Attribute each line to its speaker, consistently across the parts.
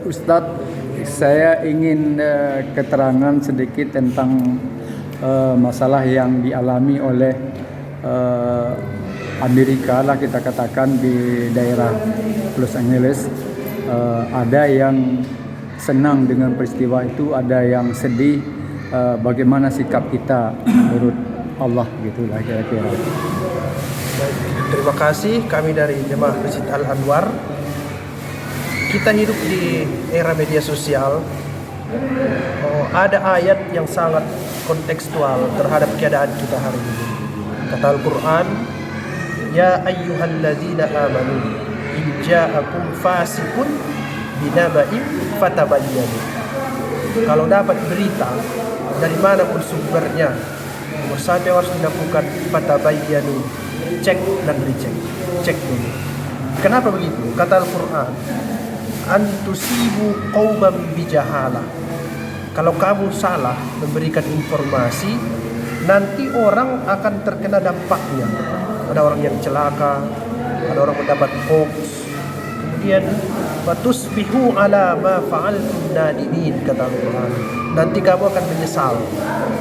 Speaker 1: Ustadz, saya ingin keterangan sedikit tentang masalah yang dialami oleh Amerika lah, kita katakan di daerah Los Angeles. Ada yang senang dengan peristiwa itu, ada yang sedih. Bagaimana sikap kita menurut Allah, gitulah kira-kira.
Speaker 2: Terima kasih, kami dari Jemaah Masjid Al-Anwar. Kita hidup di era media sosial. Ada ayat yang sangat kontekstual terhadap keadaan kita hari ini. Kata Al-Quran, Ya ayyuhalladzina amanu in ja'akum fasiqun binaba'in fatabayyanu. Kalau dapat berita dari manapun sumbernya, nomor satu yang harus dilakukan fatabayyanu, cek dan recheck, cek dulu. Kenapa begitu? Kata Al-Quran, antusibu qauman bijahalah. Kalau kamu salah memberikan informasi, nanti orang akan terkena dampaknya. Ada orang yang celaka, ada orang mendapat hoax. Kemudian watusbihu ala ma fa'altum nadimin, kata Al-Quran. Nanti kamu akan menyesal.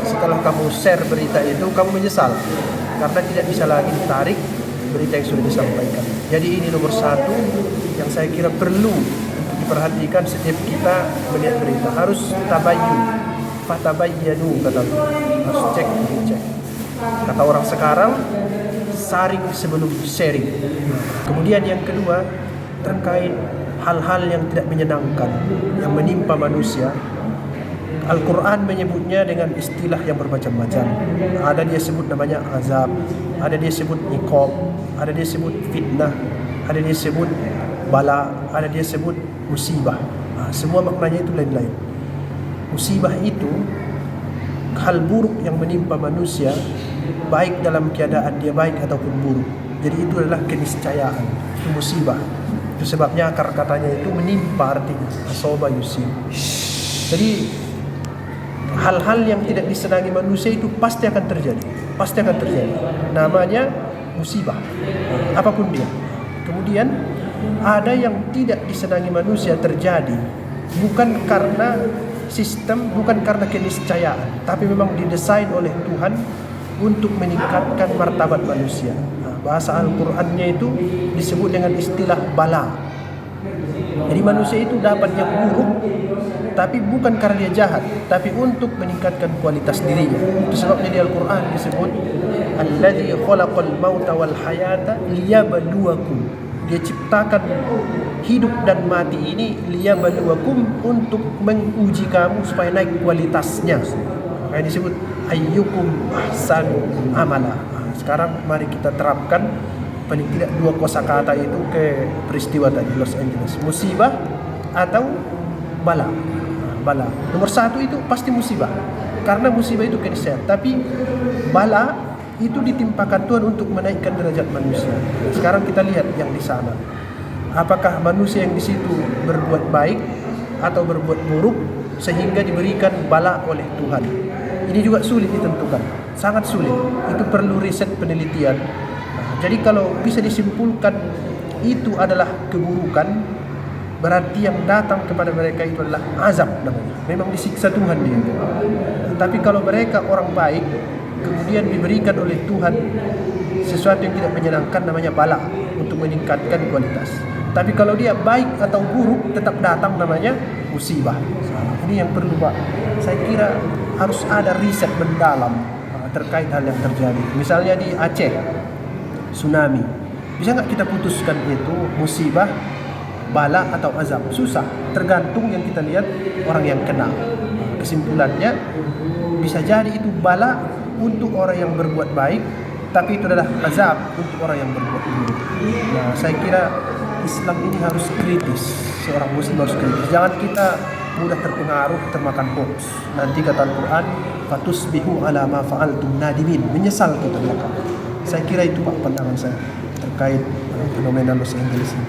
Speaker 2: Setelah kamu share berita itu, kamu menyesal karena tidak bisa lagi ditarik berita yang sudah disampaikan. Jadi ini nomor satu yang saya kira perlu diperhatikan setiap kita melihat berita. Harus tabayyun, fatabayyanu, kata Allah. Harus cek, dicek. Kata orang sekarang, saring sebelum sharing. Kemudian yang kedua, terkait hal-hal yang tidak menyenangkan yang menimpa manusia. Al-Quran menyebutnya dengan istilah yang bermacam-macam. Ada dia sebut namanya azab, ada dia sebut iqab, ada dia sebut fitnah, ada dia sebut bala, ada dia sebut musibah. Semua maknanya itu lain-lain. Musibah itu hal buruk yang menimpa manusia, baik dalam keadaan dia baik ataupun buruk. Jadi itu adalah keniscayaan, itu musibah. Itu sebabnya akar katanya itu menimpa, artinya asoba yusib. Jadi hal-hal yang tidak disenangi manusia itu pasti akan terjadi, pasti akan terjadi. Namanya musibah, apapun dia. Kemudian ada yang tidak disenangi manusia terjadi bukan karena sistem, bukan karena keniscayaan, tapi memang didesain oleh Tuhan untuk meningkatkan martabat manusia. Bahasa Al-Qur'annya itu disebut dengan istilah bala. Jadi manusia itu dapat yang buruk, tapi bukan karena dia jahat, tapi untuk meningkatkan kualitas dirinya. Itu sebabnya di Al-Quran disebut Alladzi khalaqal mauta wal hayata liyabluwakum. Dia ciptakan hidup dan mati ini liyabluwakum, untuk menguji kamu supaya naik kualitasnya. Makanya disebut ayyukum ahsanu amala. Sekarang mari kita terapkan paling tidak dua kosakata itu ke peristiwa tadi Los Angeles, musibah atau bala. Bala nomor satu itu pasti musibah, karena musibah itu keniscayaan. Tapi bala itu ditimpakan Tuhan untuk menaikkan derajat manusia. Sekarang kita lihat yang di sana, apakah manusia yang di situ berbuat baik atau berbuat buruk sehingga diberikan bala oleh Tuhan. Ini juga sulit ditentukan, sangat sulit. Itu perlu riset, penelitian. Jadi kalau bisa disimpulkan itu adalah keburukan, berarti yang datang kepada mereka itu adalah azab namanya. Memang disiksa Tuhan dia. Tapi kalau mereka orang baik, kemudian diberikan oleh Tuhan sesuatu yang tidak menyenangkan, namanya bala, untuk meningkatkan kualitas. Tapi kalau dia baik atau buruk, tetap datang, namanya musibah. Ini yang perlu, Pak. Saya kira harus ada riset mendalam terkait hal yang terjadi. Misalnya di Aceh, tsunami. Bisa nggak kita putuskan itu musibah, bala atau azab? Susah, tergantung yang kita lihat orang yang kena. Kesimpulannya bisa jadi itu bala untuk orang yang berbuat baik, tapi itu adalah azab untuk orang yang berbuat buruk. Nah, saya kira Islam ini harus kritis. Seorang muslim harus kritis. Jangan kita mudah terpengaruh, termakan hoax. Nanti kata Al-Quran, fatusbihu ala ma fa'altum nadimin, menyesal kita belakang. Saya kira itu Pak pandangan saya terkait fenomena Los Angeles ini.